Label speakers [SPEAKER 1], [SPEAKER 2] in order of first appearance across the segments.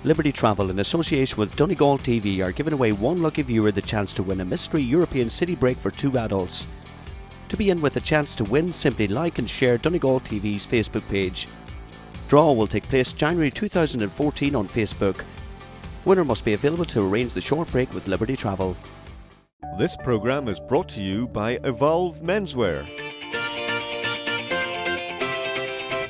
[SPEAKER 1] Liberty Travel, in association with Donegal TV, are giving away one lucky viewer the chance to win a mystery European city break for 2 adults. To be in with a chance to win, simply like and share Donegal TV's Facebook page. Draw will take place January 2014 on Facebook. Winner must be available to arrange the short break with Liberty Travel.
[SPEAKER 2] This programme is brought to you by Evolve Menswear.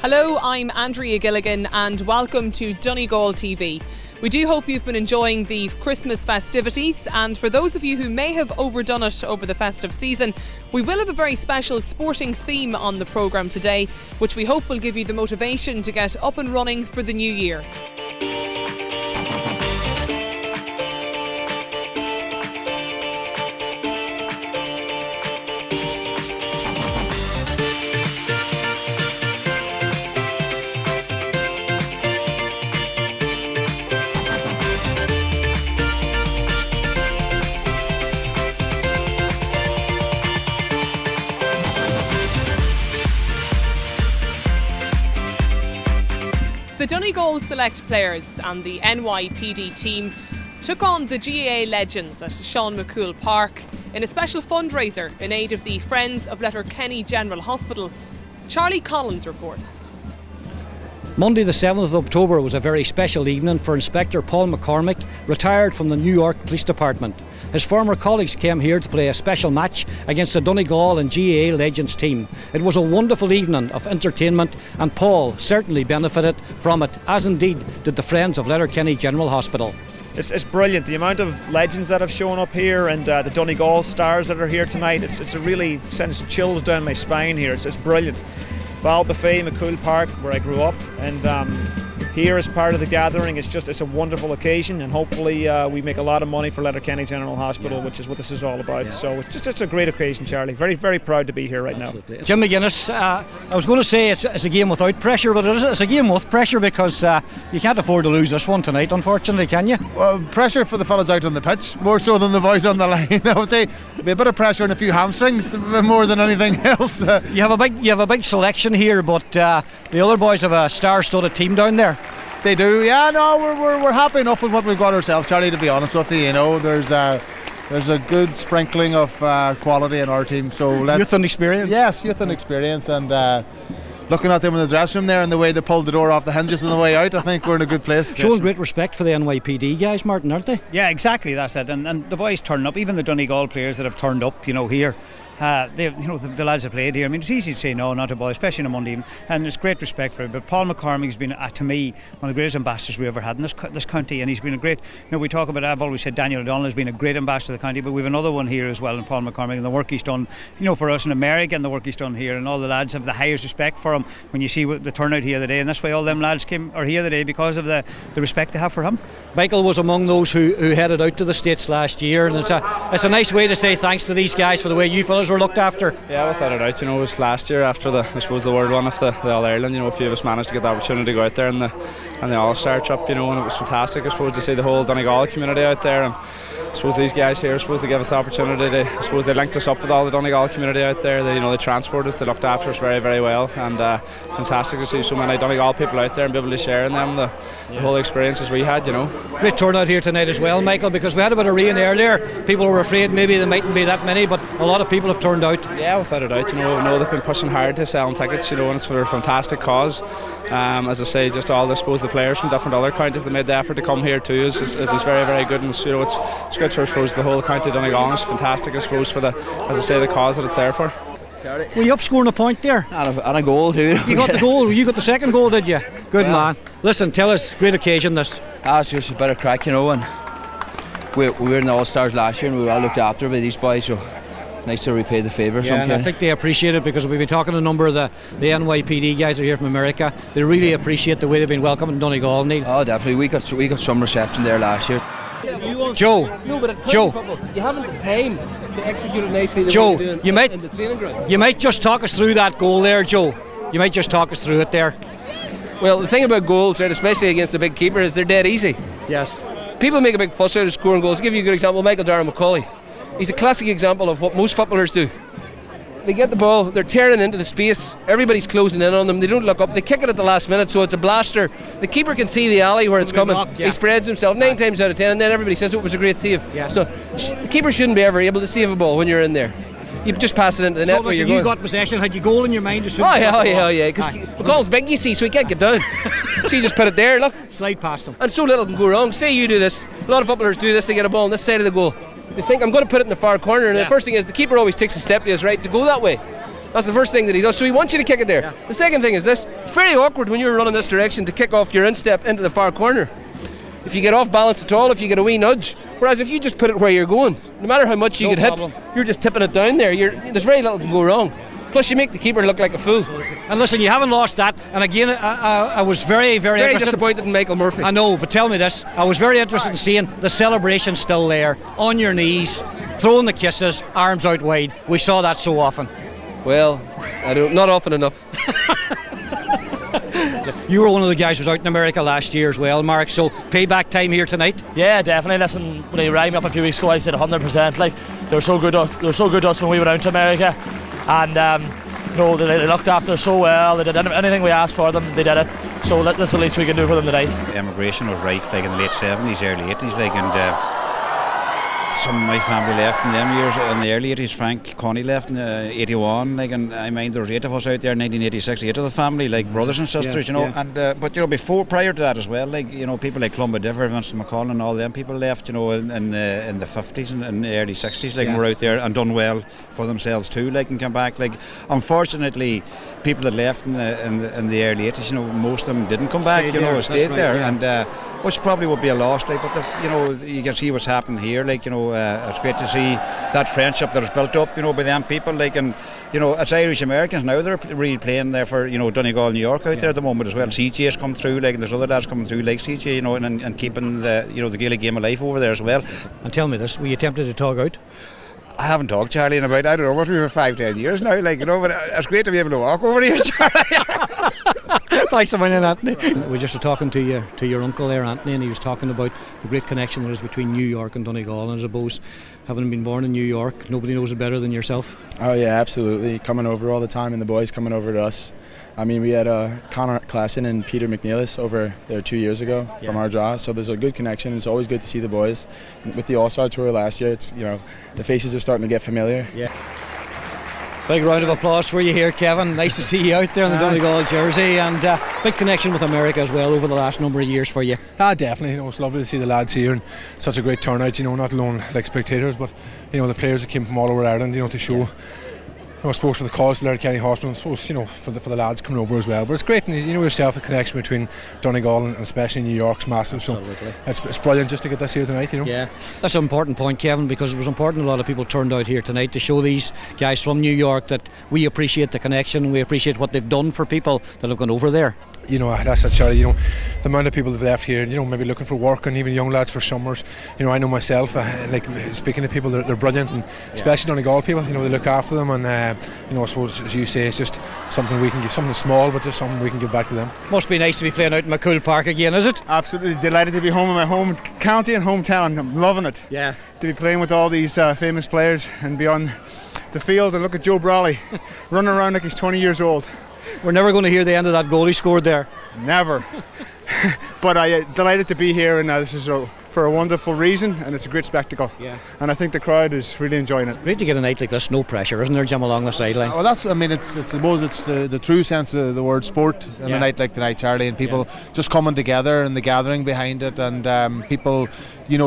[SPEAKER 3] Hello, I'm Andrea Gilligan and welcome to Donegal TV. We do hope you've been enjoying the Christmas festivities, and for those of you who may have overdone it over the festive season, we will have a very special sporting theme on the programme today, which we hope will give you the motivation to get up and running for the new year. The Donegal select players and the NYPD team took on the GAA legends at Mac Cumhaill Park in a special fundraiser in aid of the Friends of Letterkenny General Hospital. Charlie Collins reports.
[SPEAKER 4] Monday the 7th of October was a very special evening for Inspector Paul McCormick, retired from the New York Police Department. His former colleagues came here to play a special match against the Donegal and GAA Legends team. It was a wonderful evening of entertainment, and Paul certainly benefited from it, as indeed did the Friends of Letterkenny General Hospital.
[SPEAKER 5] It's brilliant, the amount of legends that have shown up here, and the Donegal stars that are here tonight. It's a really sends chills down my spine here. It's brilliant. Mac Cumhaill Park, where I grew up, and here as part of the gathering, it's a wonderful occasion, and hopefully we make a lot of money for Letterkenny General Hospital, which is what this is all about. So it's just a great occasion, Charlie. Very, very proud to be here right now.
[SPEAKER 4] Jim McGuinness, I was going to say it's a game without pressure, but it's a game with pressure because you can't afford to lose this one tonight, unfortunately, can you?
[SPEAKER 6] Well, pressure for the fellas out on the pitch, more so than the boys on the line. I would say be a bit of pressure and a few hamstrings more than anything else.
[SPEAKER 4] You have a big selection here, but the other boys have a star-studded team down there.
[SPEAKER 6] They do, yeah. No, we're happy enough with what we've got ourselves, Charlie. To be honest with you, there's a good sprinkling of quality in our team. So
[SPEAKER 4] youth and experience.
[SPEAKER 6] Yes, youth and experience, and looking at them in the dressing room there and the way they pulled the door off the hinges on the way out, I think we're in a good place.
[SPEAKER 4] Showing great respect for the NYPD guys, Martin, aren't they?
[SPEAKER 7] Yeah, exactly. That's it. And the boys turn up, even the Donegal players that have turned up, here. The lads have played here. I mean, it's easy to say no, not a boy, especially on a Monday evening, and it's great respect for it. But Paul McCormick has been, to me, one of the greatest ambassadors we ever had in this county, and he's been a great. We talk about. I've always said Daniel O'Donnell has been a great ambassador of the county, but we've another one here as well, in Paul McCormick, and the work he's done, for us in America, and the work he's done here, and all the lads have the highest respect for him. When you see the turnout here today, and that's why all them lads are here today, because of the respect they have for him.
[SPEAKER 4] Michael was among those who headed out to the States last year, and it's a nice way to say thanks to these guys for the way you fellas were looked after.
[SPEAKER 8] Yeah, without a doubt. It was last year after the World one of the All-Ireland. A few of us managed to get the opportunity to go out there in the All-Star trip. And it was fantastic, I suppose, to see the whole Donegal community out there. And I suppose these guys here, they gave us the opportunity. They linked us up with all the Donegal community out there. They transported us, they looked after us very, very well, and fantastic to see so many Donegal people out there and be able to share in them the whole experiences we had.
[SPEAKER 4] Great turnout here tonight as well, Michael, because we had a bit of rain earlier. People were afraid maybe there mightn't be that many, but a lot of people have turned out.
[SPEAKER 8] Yeah, without a doubt. We know they've been pushing hard to sell tickets. And it's for a fantastic cause. As I say, just all the players from different other counties that made the effort to come here too is very, very good, and it's good for, I suppose, the whole county of Donegal. It's fantastic, I suppose, for the cause that it's there for.
[SPEAKER 4] Were you up scoring a point there?
[SPEAKER 9] And a goal too.
[SPEAKER 4] You got the goal. You got the second goal, did you? Good man. Listen, tell us, great occasion this.
[SPEAKER 9] It's just a bit of crack, and we were in the All-Stars last year and we were well looked after by these boys, so nice to repay the favour.
[SPEAKER 4] Yeah, and I think they appreciate it, because we've been talking to a number of the NYPD guys that are here from America. They really appreciate the way they've been welcomed in Donegal, Neil.
[SPEAKER 9] Oh, definitely. We got some reception there last year.
[SPEAKER 4] Joe,
[SPEAKER 10] you haven't the time to execute it nicely.
[SPEAKER 4] Joe,
[SPEAKER 10] you might in the training ground.
[SPEAKER 4] You might just talk us through that goal there, Joe. You might just talk us through it there.
[SPEAKER 10] Well, the thing about goals, right, especially against a big keeper, is they're dead easy.
[SPEAKER 4] Yes.
[SPEAKER 10] People make a big fuss out of scoring goals. I'll give you a good example. Michael Darragh McCauley. He's a classic example of what most footballers do. They get the ball, they're tearing into the space, everybody's closing in on them, they don't look up, they kick it at the last minute, so it's a blaster. The keeper can see the alley where it's coming. He spreads himself 9 times out of 10, and then everybody says it was a great save. So the keeper shouldn't be ever able to save a ball when you're in there. You just pass it into the net where you're going.
[SPEAKER 4] You got possession, had you goal in your mind?
[SPEAKER 10] Oh yeah, because McCall's big, you see, so he can't get down. So you just put it there, look.
[SPEAKER 4] Slide past him.
[SPEAKER 10] And so little can go wrong. Say you do this, a lot of footballers do this, they get a ball on this side of the goal. They think, I'm going to put it in the far corner, and the first thing is the keeper always takes a step to his right to go that way. That's the first thing that he does, so he wants you to kick it there. The second thing is this: it's very awkward when you're running this direction to kick off your instep into the far corner. If you get off balance at all, if you get a wee nudge, whereas if you just put it where you're going, no matter how much you get hit, you're just tipping it down there. There's very little can go wrong. Plus, you make the keeper look like a fool.
[SPEAKER 4] And listen, you haven't lost that. And again, I was very
[SPEAKER 10] disappointed in Michael Murphy.
[SPEAKER 4] I know, but tell me this: I was very interested in seeing the celebration still there, on your knees, throwing the kisses, arms out wide. We saw that so often.
[SPEAKER 10] Well, not often enough.
[SPEAKER 4] You were one of the guys who was out in America last year as well, Mark, so payback time here tonight?
[SPEAKER 11] Yeah, definitely. Listen, when he rang me up a few weeks ago, I said 100%. Like, they were so good to us when we went out to America, and they looked after us so well. They did anything we asked for them, they did it. So that's the least we can do for them tonight.
[SPEAKER 12] Immigration was right, like in the late 70s, early 80s, like, and some of my family left in them years. In the early 80s, Frank Connie left in 81, like, and I mind there was 8 of us out there in 1986, 8 of the family, like brothers and sisters, and but prior to that as well, like, people like Clumba Differ, Vincent McCall and all them people left, in the 50s and the early 60s, like, and were out there and done well for themselves too, like, and come back. Like, unfortunately, people that left in the early 80s, most of them didn't come back, stayed there, and which probably would be a loss, like, but you can see what's happening here, like, it's great to see that friendship that is built up, by them people, like, and it's Irish Americans now, they're really playing there for, Donegal, New York out there at the moment as well. CJ has come through, like, and there's other lads coming through like CJ, and keeping the Gaelic game alive over there as well.
[SPEAKER 4] And tell me this, were you tempted to talk out?
[SPEAKER 12] I haven't talked, Charlie, in about, I don't know, what we were 5-10 years now, like, but it's great to be able to walk over here, Charlie.
[SPEAKER 4] Thanks a million, Anthony. We just were talking to your uncle there, Anthony, and he was talking about the great connection there is between New York and Donegal, and I suppose, having been born in New York, nobody knows it better than yourself.
[SPEAKER 13] Oh yeah, absolutely. Coming over all the time, and the boys coming over to us. I mean, we had Connor Klassen and Peter McNeilis over there 2 years ago from our draw, so there's a good connection. It's always good to see the boys. And with the All-Star Tour last year, it's the faces are starting to get familiar.
[SPEAKER 4] Yeah. Big round of applause for you here, Kevin. Nice to see you out there in the Donegal jersey, and big connection with America as well over the last number of years for you.
[SPEAKER 14] Definitely. It's lovely to see the lads here and such a great turnout. Not alone like spectators, but the players that came from all over Ireland. To show. I suppose for the cause of Laird County Hospital, I suppose for the lads coming over as well. But it's great, and yourself, the connection between Donegal and especially New York's massive. So it's brilliant just to get this here tonight.
[SPEAKER 4] Yeah, that's an important point, Kevin, because it was important a lot of people turned out here tonight to show these guys from New York that we appreciate the connection, we appreciate what they've done for people that have gone over there.
[SPEAKER 14] That's it, Charlie. The amount of people that have left here, maybe looking for work, and even young lads for summers. I know myself, like speaking to people, they're brilliant, and especially Donegal people. They look after them, and I suppose, as you say, it's just something we can give, something small, but just something we can give back to them.
[SPEAKER 4] Must be nice to be playing out in Mac Cumhaill Park again, is it?
[SPEAKER 5] Absolutely delighted to be home in my home county and hometown. I'm loving it.
[SPEAKER 4] Yeah.
[SPEAKER 5] To be playing with all these famous players and be on the field and look at Joe Brawley running around like he's 20 years old.
[SPEAKER 4] We're never going to hear the end of that goal he scored there.
[SPEAKER 5] Never. But I'm delighted to be here, and this is for a wonderful reason, and it's a great spectacle.
[SPEAKER 4] Yeah.
[SPEAKER 5] And I think the crowd is really enjoying it.
[SPEAKER 4] Great to get a night like this, no pressure, isn't there, Jim, along the sideline?
[SPEAKER 6] Well, it's I suppose it's the true sense of the word sport in a night like tonight, Charlie, and people just coming together and the gathering behind it, and people,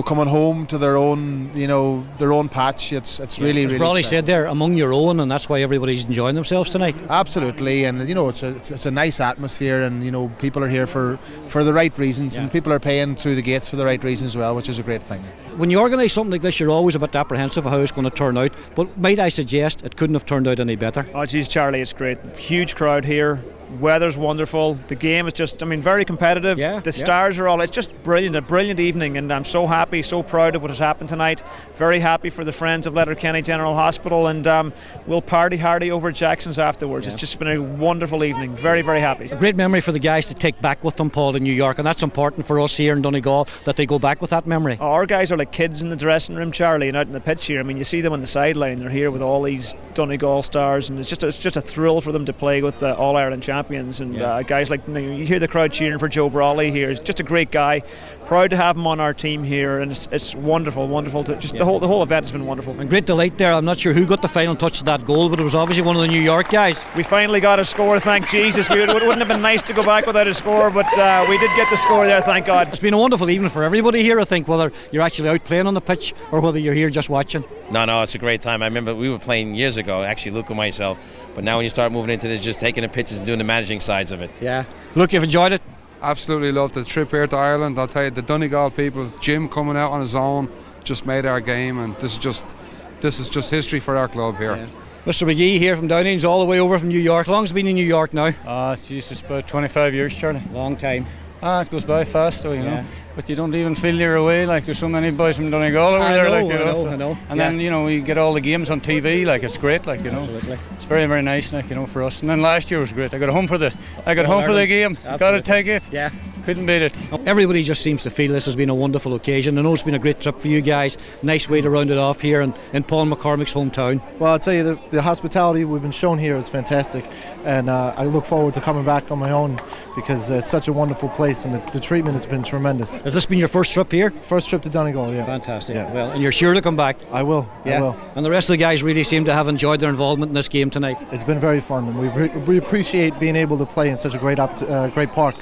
[SPEAKER 6] coming home to their own patch. It's really,
[SPEAKER 4] as
[SPEAKER 6] really.
[SPEAKER 4] Brawley said there, among your own, and that's why everybody's enjoying themselves tonight.
[SPEAKER 6] Absolutely, and it's a nice atmosphere, and people are here for the right reasons, and people are paying through the gates for the right reasons as well, which is a great thing.
[SPEAKER 4] When you organise something like this, you're always a bit apprehensive of how it's going to turn out, but might I suggest it couldn't have turned out any better?
[SPEAKER 5] Oh geez, Charlie, it's great. Huge crowd here, Weather's wonderful. The game is just, very competitive. The stars are all, it's just brilliant, a brilliant evening, and I'm so happy, so proud of what has happened tonight. Very happy for the friends of Letterkenny General Hospital, and we'll party hardy over at Jackson's afterwards. It's just been a wonderful evening. Very, very happy.
[SPEAKER 4] A great memory for the guys to take back with them, Paul, in New York, and that's important for us here in Donegal, that they go back with that memory.
[SPEAKER 5] Our guys are like kids in the dressing room, Charlie, and out in the pitch here. You see them on the sideline. They're here with all these Donegal stars, and it's just a thrill for them to play with the All-Ireland champions, and guys like, you hear the crowd cheering for Joe Brawley here. He's just a great guy. Proud to have him on our team here, and it's wonderful to just the whole event has been wonderful.
[SPEAKER 4] And great delight there. I'm not sure who got the final touch of that goal, but it was obviously one of the New York guys.
[SPEAKER 5] We finally got a score, thank Jesus. It wouldn't have been nice to go back without a score, but we did get the score there, thank God.
[SPEAKER 4] It's been a wonderful evening for everybody here, I think, whether you're actually out playing on the pitch or whether you're here just watching.
[SPEAKER 15] No, it's a great time. I remember we were playing years ago, actually, Luke and myself, but now when you start moving into this, just taking the pitches and doing the managing sides of it.
[SPEAKER 4] Yeah. Look, you've enjoyed it?
[SPEAKER 16] Absolutely loved the trip here to Ireland. I'll tell you, the Donegal people, Jim coming out on his own, just made our game, and this is just history for our club here.
[SPEAKER 4] Yeah. Mr. McGee here from Downings, all the way over from New York. How long has it been in New York now?
[SPEAKER 17] It's about 25 years, Charlie.
[SPEAKER 4] Long time.
[SPEAKER 17] It goes by fast though, you know. But you don't even feel you're away, like there's so many boys from Donegal over there.
[SPEAKER 4] I know.
[SPEAKER 17] And then, we get all the games on TV, it's great,
[SPEAKER 4] Absolutely.
[SPEAKER 17] It's very, very nice, for us. And then last year was great. I got home for the game.
[SPEAKER 4] Absolutely.
[SPEAKER 17] Got to take it.
[SPEAKER 4] Yeah.
[SPEAKER 17] Couldn't beat it.
[SPEAKER 4] Everybody just seems to feel this has been a wonderful occasion. I know it's been a great trip for you guys. Nice way to round it off here in Paul McCormick's hometown.
[SPEAKER 18] Well, I'll tell you, the hospitality we've been shown here is fantastic, and I look forward to coming back on my own because it's such a wonderful place, and the treatment has been tremendous.
[SPEAKER 4] Has this been your first trip here?
[SPEAKER 18] First trip to Donegal, yeah.
[SPEAKER 4] Fantastic.
[SPEAKER 18] Yeah.
[SPEAKER 4] Well, and you're sure to come back?
[SPEAKER 18] I will.
[SPEAKER 4] And the rest of the guys really seem to have enjoyed their involvement in this game tonight.
[SPEAKER 18] It's been very fun, and we appreciate being able to play in such a great park.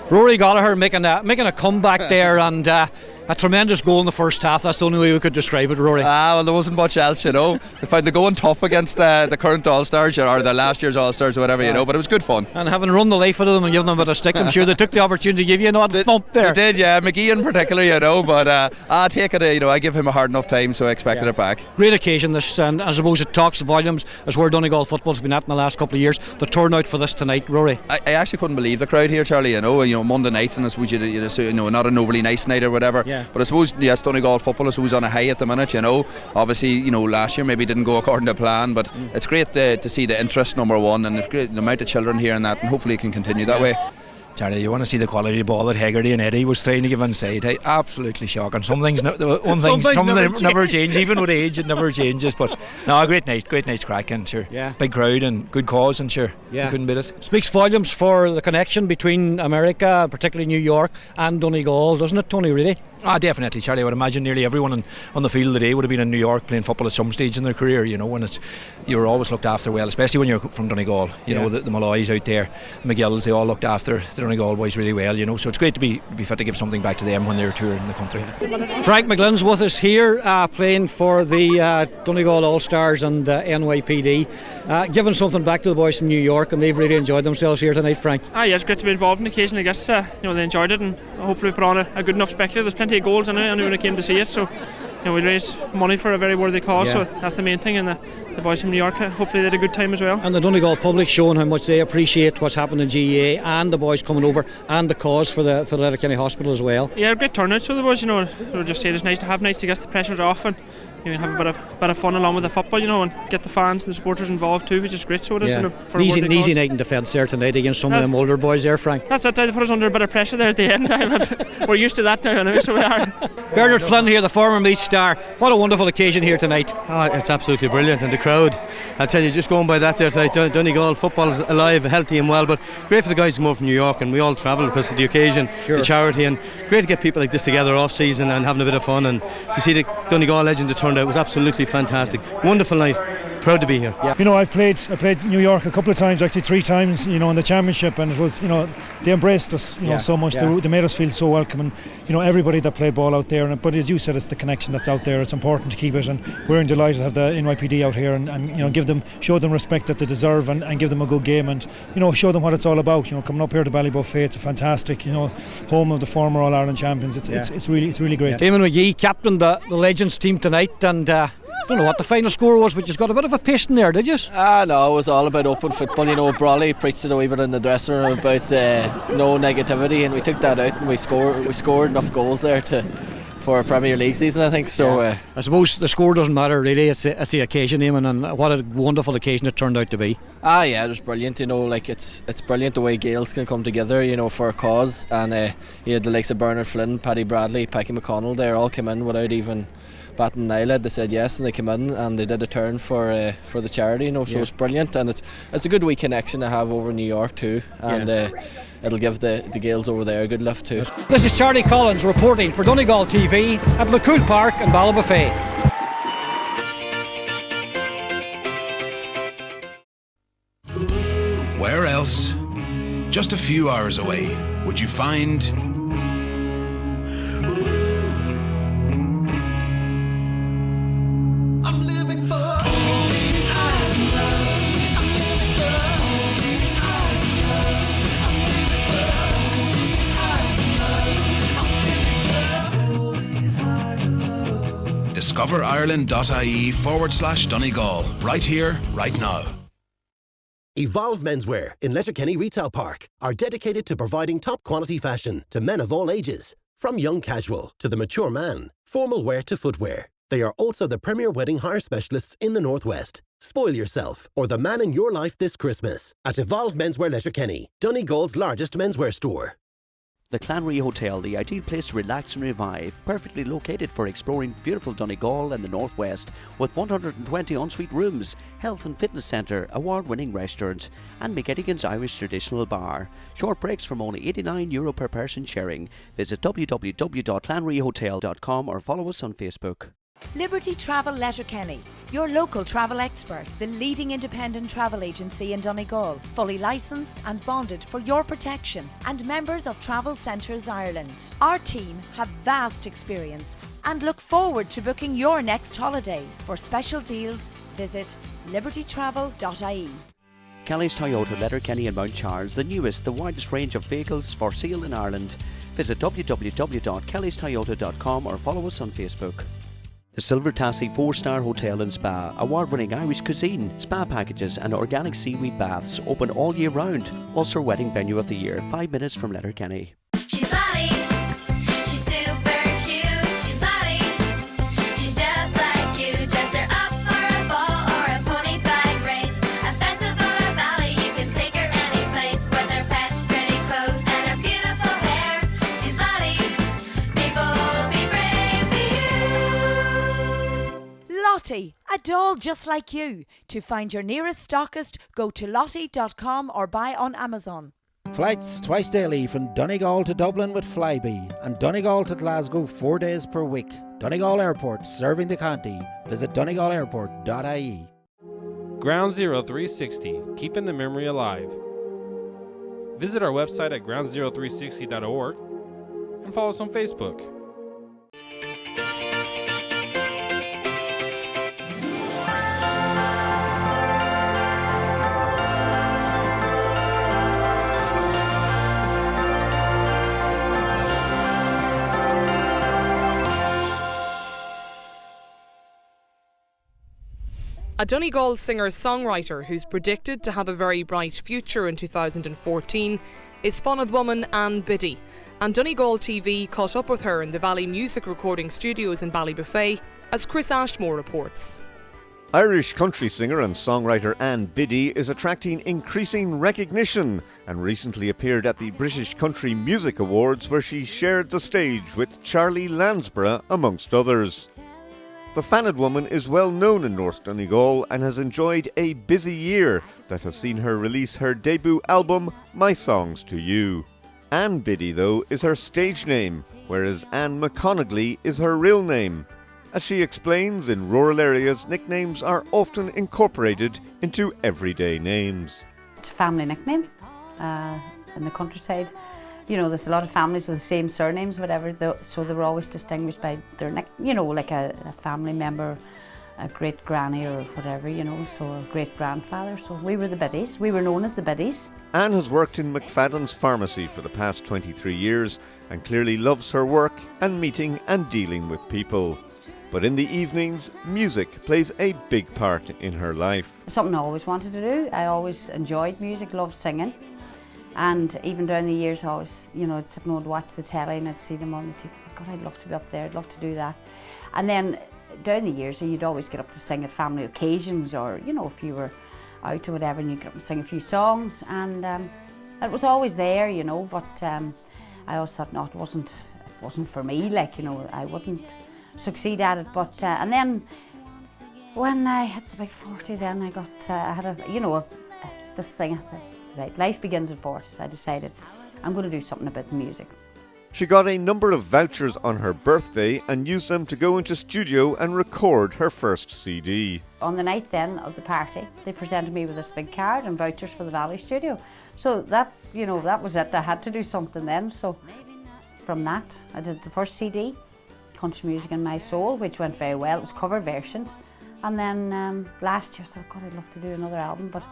[SPEAKER 4] Rory Gallagher making a comeback there, and a tremendous goal in the first half. That's the only way we could describe it, Rory.
[SPEAKER 19] Well, there wasn't much else, We found the going tough against the current All-Stars, or the last year's All-Stars or whatever, but it was good fun.
[SPEAKER 4] And having run the life out of them and given them a bit of stick, I'm sure they took the opportunity to give you a thump there.
[SPEAKER 19] They did, yeah. McGee in particular, but I take it, I give him a hard enough time, so I expected it back.
[SPEAKER 4] Great occasion this, and I suppose it talks volumes as where Donegal football's been at in the last couple of years. The turnout for this tonight, Rory.
[SPEAKER 19] I actually couldn't believe the crowd here, Charlie, Monday night, and I suppose not an overly nice night or whatever, but I suppose, yes, Donegal football is on a high at the minute, Obviously, last year maybe didn't go according to plan, but it's great to see the interest, number one, and it's great the amount of children here and that, and hopefully it can continue that way.
[SPEAKER 20] Charlie, you want to see the quality of ball that Hegarty and Eddie was trying to give inside. Absolutely shocking. Some things never change. Even with age, it never changes. But no, great night's cracking, sure. Yeah. Big crowd and good cause, and sure, you couldn't beat it.
[SPEAKER 4] Speaks volumes for the connection between America, particularly New York, and Donegal, doesn't it, Tony? Really?
[SPEAKER 20] Definitely, Charlie. I would imagine nearly everyone on the field today would have been in New York playing football at some stage in their career. And you're always looked after well, especially when you're from Donegal. The Malloys out there, the McGills, they all looked after the Donegal boys really well. So it's great to be fit to give something back to them when they're touring the country.
[SPEAKER 4] Frank McGlynn's with us here, playing for the Donegal All-Stars and NYPD, giving something back to the boys from New York, and they've really enjoyed themselves here tonight, Frank.
[SPEAKER 21] It's great to be involved in the occasion. I guess they enjoyed it, and hopefully put on a good enough spectacle. There's plenty of goals in it, and when I came to see it, so we raised money for a very worthy cause, so that's the main thing, and the boys from New York hopefully they had a good time as well.
[SPEAKER 4] And the Donegal public showing how much they appreciate what's happened in GAA, and the boys coming over, and the cause for the Letterkenny Hospital as well.
[SPEAKER 21] Yeah, great turnout, so the boys, we'll just say it's nice to have nights to get the pressure off and have a bit of fun along with the football, and get the fans and the supporters involved too, which is great. So it is, for
[SPEAKER 4] an easy night in defence there tonight against some of them older boys there, Frank.
[SPEAKER 21] That's it. They put us under a bit of pressure there at the end, but we're used to that now, anyway, so we are.
[SPEAKER 4] Bernard Flynn here, the former Meath star. What a wonderful occasion here tonight.
[SPEAKER 22] It's absolutely brilliant, and the crowd, I'll tell you, just going by that there tonight, Donegal football is alive, healthy and well, but great for the guys to come over from New York, and we all travel because of the occasion, the charity, and great to get people like this together off season and having a bit of fun, and to see the Donegal legend that turned out was absolutely fantastic. Wonderful night. Proud to be here.
[SPEAKER 23] I've played New York a couple of times, actually 3 times, in the championship, and it was, they embraced us, so much. They made us feel so welcome, and everybody that played ball out there. But as you said, it's the connection that's out there. It's important to keep it, and we're delighted to have the NYPD out here and show them respect that they deserve, and give them a good game, and show them what it's all about. Coming up here to Ballybuffet, it's a fantastic, home of the former All Ireland champions. It's really great.
[SPEAKER 4] Damon McGee captained the Legends team tonight, and don't know what the final score was, but you got a bit of a pace in there, did you?
[SPEAKER 1] No, it was all about open football. You know, Brawley preached it a wee bit in the dressing room about no negativity, and we took that out and we scored enough goals there for a Premier League season, I think. So
[SPEAKER 4] I suppose the score doesn't matter really. It's the occasion, Eamon, and what a wonderful occasion it turned out to be.
[SPEAKER 1] Yeah, it was brilliant. You know, like it's brilliant the way Gaels can come together, you know, for a cause. And you had the likes of Bernard Flynn, Paddy Bradley, Packy McConnell. They all came in without even batting an eyelid. They said yes, and they came in and they did a turn for the charity. You know, so it's brilliant, and it's a good wee connection to have over New York too. And it'll give the Gaels over there a good lift too.
[SPEAKER 4] This is Charlie Collins reporting for Donegal TV at Mac Cumhaill Park in Ballybofey.
[SPEAKER 2] Where else, just a few hours away, would you find Discover Ireland.ie/Donegal, right here, right now.
[SPEAKER 3] Evolve Menswear in Letterkenny Retail Park are dedicated to providing top quality fashion to men of all ages. From young casual to the mature man, formal wear to footwear. They are also the premier wedding hire specialists in the Northwest. Spoil yourself or the man in your life this Christmas at Evolve Menswear Letterkenny, Donegal's largest menswear store.
[SPEAKER 24] The Clanry Hotel, the ideal place to relax and revive, perfectly located for exploring beautiful Donegal and the Northwest, with 120 ensuite rooms, health and fitness centre, award-winning restaurant, and McGettigan's Irish traditional bar. Short breaks from only €89 per person sharing. Visit www.clanryhotel.com or follow us on Facebook.
[SPEAKER 25] Liberty Travel Letterkenny, your local travel expert, the leading independent travel agency in Donegal, fully licensed and bonded for your protection, and members of Travel Centres Ireland. Our team have vast experience and look forward to booking your next holiday. For special deals, visit libertytravel.ie.
[SPEAKER 24] Kelly's Toyota Letterkenny and Mount Charles, the newest, the widest range of vehicles for sale in Ireland. Visit www.kellystoyota.com or follow us on Facebook. The Silver Tassie 4-star Hotel and Spa, award-winning Irish cuisine, spa packages and organic seaweed baths, open all year round. Ulster Wedding Venue of the Year, 5 minutes from Letterkenny.
[SPEAKER 26] She's Lottie, she's super cute, she's Lottie, she's just like you. Dress her up for a ball or a pony flag race, a festival or ballet, you can take her any place. With her pets, pretty clothes and her beautiful hair, she's Lottie, people be brave, be you.
[SPEAKER 25] Lottie, a doll just like you. To find your nearest stockist, go to lottie.com or buy on Amazon.
[SPEAKER 27] Flights twice daily from Donegal to Dublin with Flybe and Donegal to Glasgow 4 days per week. Donegal Airport, serving the county. Visit donegalAirport.ie.
[SPEAKER 28] Ground Zero 360, keeping the memory alive. Visit our website at groundzero360.org and follow us on Facebook.
[SPEAKER 29] A Donegal singer-songwriter who's predicted to have a very bright future in 2014 is Sponad woman Anne Biddie, and Donegal TV caught up with her in the Valley Music Recording Studios in Ballybofey, as Chris Ashmore reports.
[SPEAKER 30] Irish country singer and songwriter Anne Biddie is attracting increasing recognition and recently appeared at the British Country Music Awards, where she shared the stage with Charlie Lansborough amongst others. The Fanad woman is well known in North Donegal and has enjoyed a busy year that has seen her release her debut album, My Songs to You. Anne Biddie, though, is her stage name, whereas Anne McConaughey is her real name. As she explains, in rural areas, nicknames are often incorporated into everyday names.
[SPEAKER 31] It's a family nickname in the countryside. You know, there's a lot of families with the same surnames, whatever, so they were always distinguished by their nick, you know, like a family member, a great granny or whatever, you know, so a great grandfather. So we were the Biddies. We were known as the Biddies.
[SPEAKER 30] Anne has worked in McFadden's pharmacy for the past 23 years and clearly loves her work and meeting and dealing with people. But in the evenings, music plays a big part in her life.
[SPEAKER 31] Something I always wanted to do. I always enjoyed music, loved singing. And even down the years, I always, I'd sit and I'd watch the telly and I'd see them on the TV. God, I'd love to be up there, I'd love to do that. And then down the years, you'd always get up to sing at family occasions, or, if you were out or whatever, and you'd get up and sing a few songs. And it was always there, but I always thought, no, it wasn't for me, I wouldn't succeed at it. But, and then when I hit the big 40, then I got, I had this thing, I said, right, life begins at 40, so I decided I'm going to do something about the music.
[SPEAKER 30] She got a number of vouchers on her birthday and used them to go into studio and record her first CD.
[SPEAKER 31] On the night then of the party, they presented me with this big card and vouchers for the Valley studio. So that, that was it. I had to do something then. So from that, I did the first CD, Country Music in My Soul, which went very well. It was cover versions. And then last year I thought, God, I'd love to do another album, but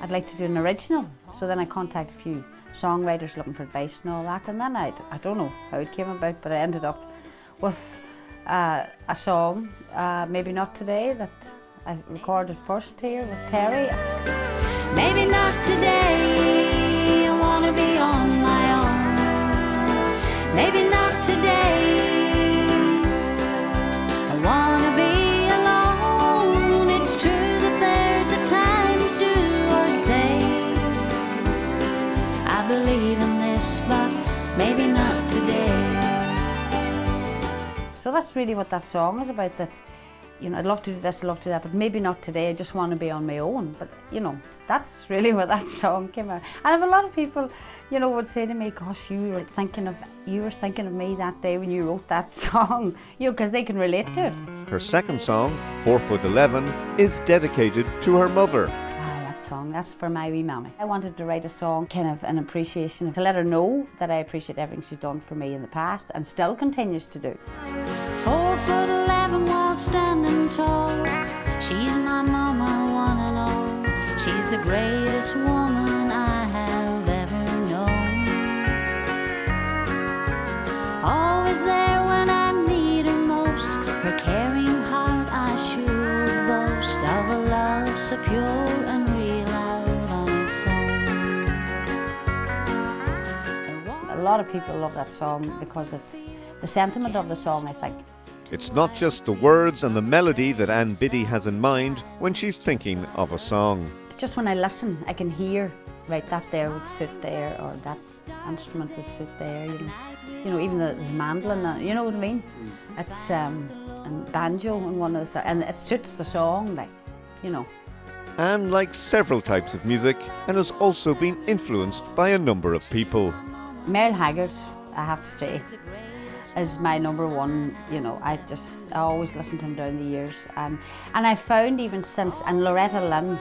[SPEAKER 31] I'd like to do an original. So then I contacted a few songwriters looking for advice and all that. And then I don't know how it came about, but I ended up with a song, Maybe Not Today, that I recorded first here with Terry.
[SPEAKER 26] Maybe not today, I want to be on my own. Maybe not today, I want to be alone. It's true that there's a time to do or say, I believe in this, but maybe not today.
[SPEAKER 31] So that's really what that song is about, that I'd love to do this, I'd love to do that, but maybe not today, I just want to be on my own. But, that's really where that song came out. And if a lot of people, would say to me, gosh, you were thinking of me that day when you wrote that song, because they can relate to it.
[SPEAKER 30] Her second song, 4'11", is dedicated to her mother.
[SPEAKER 31] That song, that's for my wee mammy. I wanted to write a song, kind of an appreciation, to let her know that I appreciate everything she's done for me in the past and still continues to do.
[SPEAKER 26] 4'11" while standing tall, she's my mama, one and all. She's the greatest woman I have ever known. Always there when I need her most. Her caring heart I should boast of a love so pure and real out on its own.
[SPEAKER 31] A lot of people love that song because it's the sentiment of the song, I think.
[SPEAKER 30] It's not just the words and the melody that Ann Biddie has in mind when she's thinking of a song.
[SPEAKER 31] It's just when I listen, I can hear, right, that there would suit there, or that instrument would suit there, even the mandolin, you know what I mean? It's, and banjo in one of the songs, and it suits the song,
[SPEAKER 30] Ann likes several types of music and has also been influenced by a number of people.
[SPEAKER 31] Merle Haggard, I have to say, is my number one. I always listened to him down the years, and I found even since, and Loretta Lynn,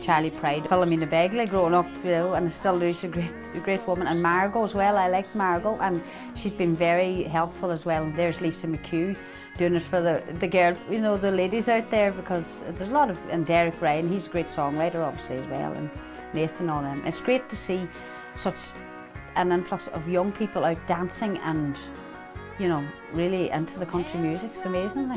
[SPEAKER 31] Charlie Pride, Philomena Begley growing up, and I still do. She's a great woman, and Margot as well. I liked Margot, and she's been very helpful as well. And there's Lisa McHugh doing it for the girl, the ladies out there, because there's a lot of, and Derek Ryan, he's a great songwriter obviously as well, and Nathan, all them. It's great to see such an influx of young people out dancing and really into the country music. It's amazing,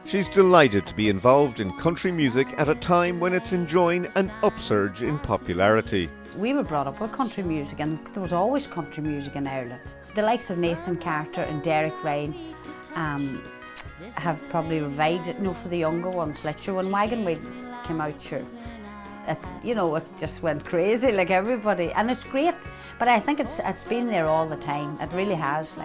[SPEAKER 30] She's delighted to be involved in country music at a time when it's enjoying an upsurge in popularity.
[SPEAKER 31] We were brought up with country music, and there was always country music in Ireland. The likes of Nathan Carter and Derek Ryan have probably revived it, for the younger ones. Like, sure, when Wagon Wheel came out, sure, it just went crazy, like everybody, and it's great. But I think it's been there all the time. It really has,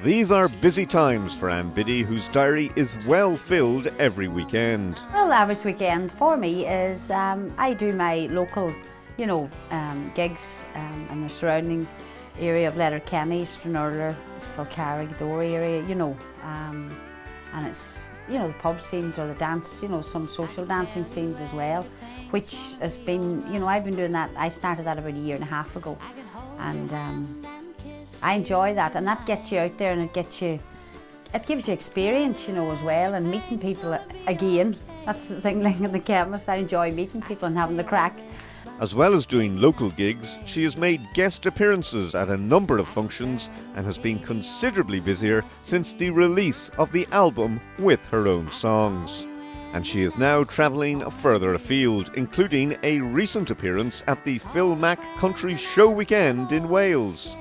[SPEAKER 30] These are busy times for Ann Biddie, whose diary is well filled every weekend.
[SPEAKER 31] Well, the average weekend for me is I do my local, gigs in the surrounding area of Letterkenny, Stranurler, Falcarrig, Dorey area, and it's, the pub scenes or the dance, some social dancing scenes as well, which has been, I've been doing that. I started that about a year and a half ago, and I enjoy that, and that gets you out there, and it gives you experience, as well, and meeting people again. That's the thing, like in the chemist, I enjoy meeting people and having the crack.
[SPEAKER 30] As well as doing local gigs, she has made guest appearances at a number of functions and has been considerably busier since the release of the album with her own songs. And she is now travelling further afield, including a recent appearance at the Phil Mac Country Show Weekend in Wales.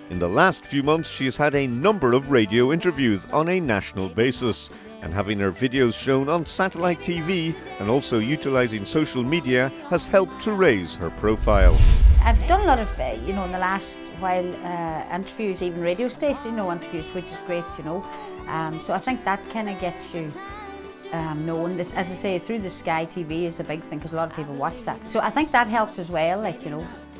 [SPEAKER 30] In the last few months, she has had a number of radio interviews on a national basis, and having her videos shown on satellite TV and also utilising social media has helped to raise her profile.
[SPEAKER 31] I've done a lot of, in the last while, interviews, even radio station, interviews, which is great, So I think that kind of gets you known. This, as I say, through the Sky TV is a big thing because a lot of people watch that. So I think that helps as well,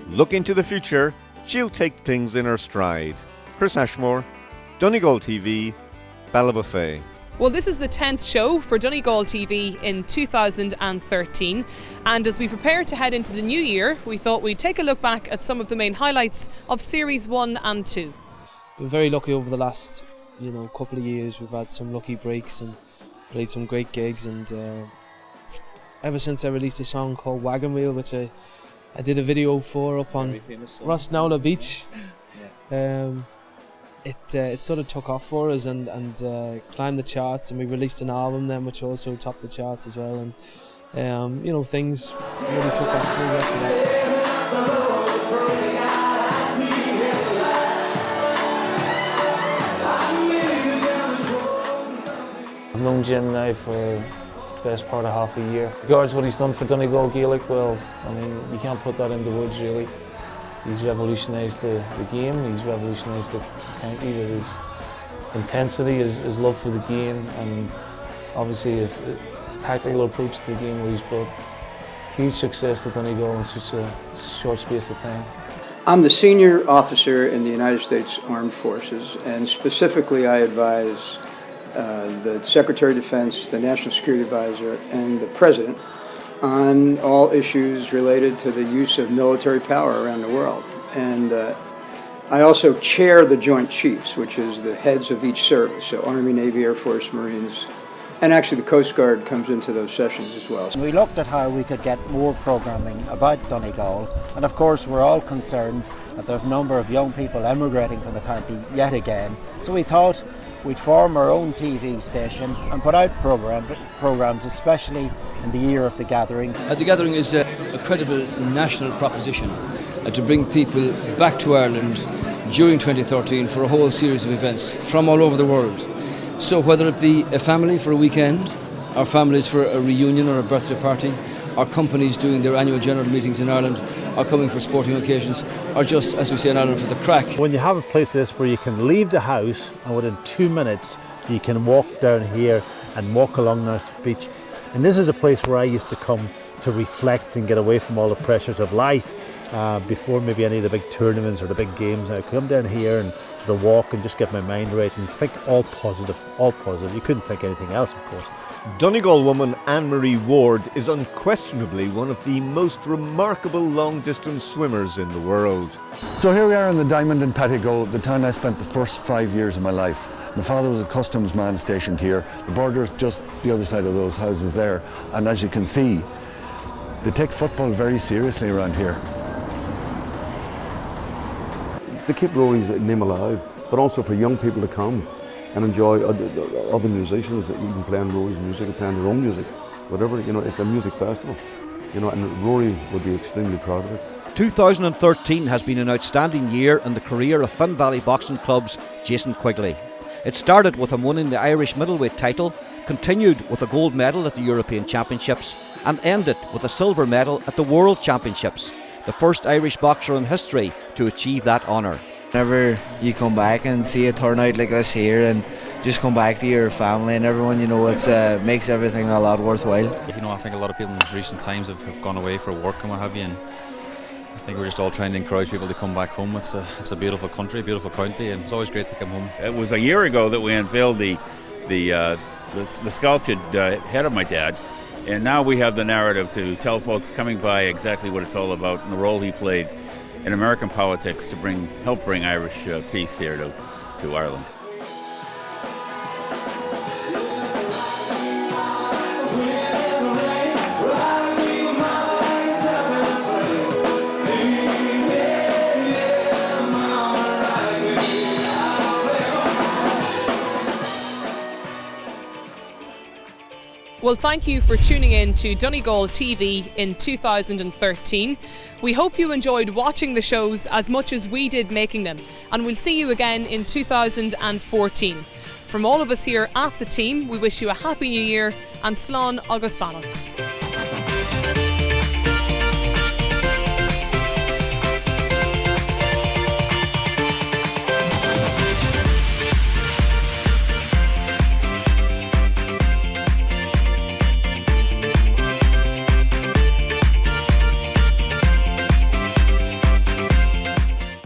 [SPEAKER 30] Look into the future, she'll take things in her stride. Chris Ashmore, Donegal TV, Ballybofey.
[SPEAKER 29] Well, this is the 10th show for Donegal TV in 2013, and as we prepare to head into the new year, we thought we'd take a look back at some of the main highlights of Series 1 and 2.
[SPEAKER 5] Been very lucky over the last, couple of years. We've had some lucky breaks and played some great gigs, and ever since I released a song called Wagon Wheel, which I did a video for up on Rosnowla Beach. It sort of took off for us and climbed the charts, and we released an album then which also topped the charts as well, and things really took off for us after that.
[SPEAKER 6] I've known Jim now for the best part of half a year. Regards what he's done for Donegal Gaelic, well, you can't put that into words really. He's revolutionised the game, he's revolutionised the county with his intensity, his love for the game, and obviously his tactical approach to the game, where he's brought huge success to Donegal in such a short space of time.
[SPEAKER 7] I'm the senior officer in the United States Armed Forces, and specifically I advise the Secretary of Defense, the National Security Advisor, and the President on all issues related to the use of military power around the world. And I also chair the Joint Chiefs, which is the heads of each service, so Army, Navy, Air Force, Marines, and actually the Coast Guard comes into those sessions as well.
[SPEAKER 27] We looked at how we could get more programming about Donegal, and of course we're all concerned that there's a number of young people emigrating from the county yet again, so we thought we'd form our own TV station and put out programs, especially in the year of the Gathering.
[SPEAKER 8] The Gathering is a credible national proposition to bring people back to Ireland during 2013 for a whole series of events from all over the world. So whether it be a family for a weekend, or families for a reunion or a birthday party, or companies doing their annual general meetings in Ireland, or coming for sporting occasions, or just, as we say in Ireland, for the crack.
[SPEAKER 9] When you have a place like this where you can leave the house and within 2 minutes you can walk down here and walk along this beach, and this is a place where I used to come to reflect and get away from all the pressures of life before maybe any of the big tournaments or the big games. I come down here and sort of walk and just get my mind right and think all positive, all positive. You couldn't think anything else, of course.
[SPEAKER 30] Donegal woman Anne-Marie Ward is unquestionably one of the most remarkable long-distance swimmers in the world.
[SPEAKER 10] So here we are in the Diamond in Pettigo, the town I spent the first 5 years of my life. My father was a customs man stationed here. The border is just the other side of those houses there. And as you can see, they take football very seriously around here.
[SPEAKER 11] To keep Rory's name alive, but also for young people to come and enjoy other musicians that even playing Rory's music or playing their own music, whatever, it's a music festival, and Rory would be extremely proud of it.
[SPEAKER 12] 2013 has been an outstanding year in the career of Finn Valley Boxing Club's Jason Quigley. It started with him winning the Irish middleweight title, continued with a gold medal at the European Championships, and ended with a silver medal at the World Championships, the first Irish boxer in history to achieve that honour.
[SPEAKER 13] Whenever you come back and see a turnout like this here and just come back to your family and everyone, it makes everything a lot worthwhile.
[SPEAKER 14] I think a lot of people in recent times have gone away for work and what have you, and I think we're just all trying to encourage people to come back home. It's a beautiful country, beautiful county, and it's always great to come home.
[SPEAKER 15] It was a year ago that we unveiled the sculptured head of my dad, and now we have the narrative to tell folks coming by exactly what it's all about and the role he played in American politics to help bring Irish peace here to Ireland.
[SPEAKER 29] Well, thank you for tuning in to Donegal TV in 2013. We hope you enjoyed watching the shows as much as we did making them, and we'll see you again in 2014. From all of us here at the team, we wish you a happy new year and Slán agus Bannacht.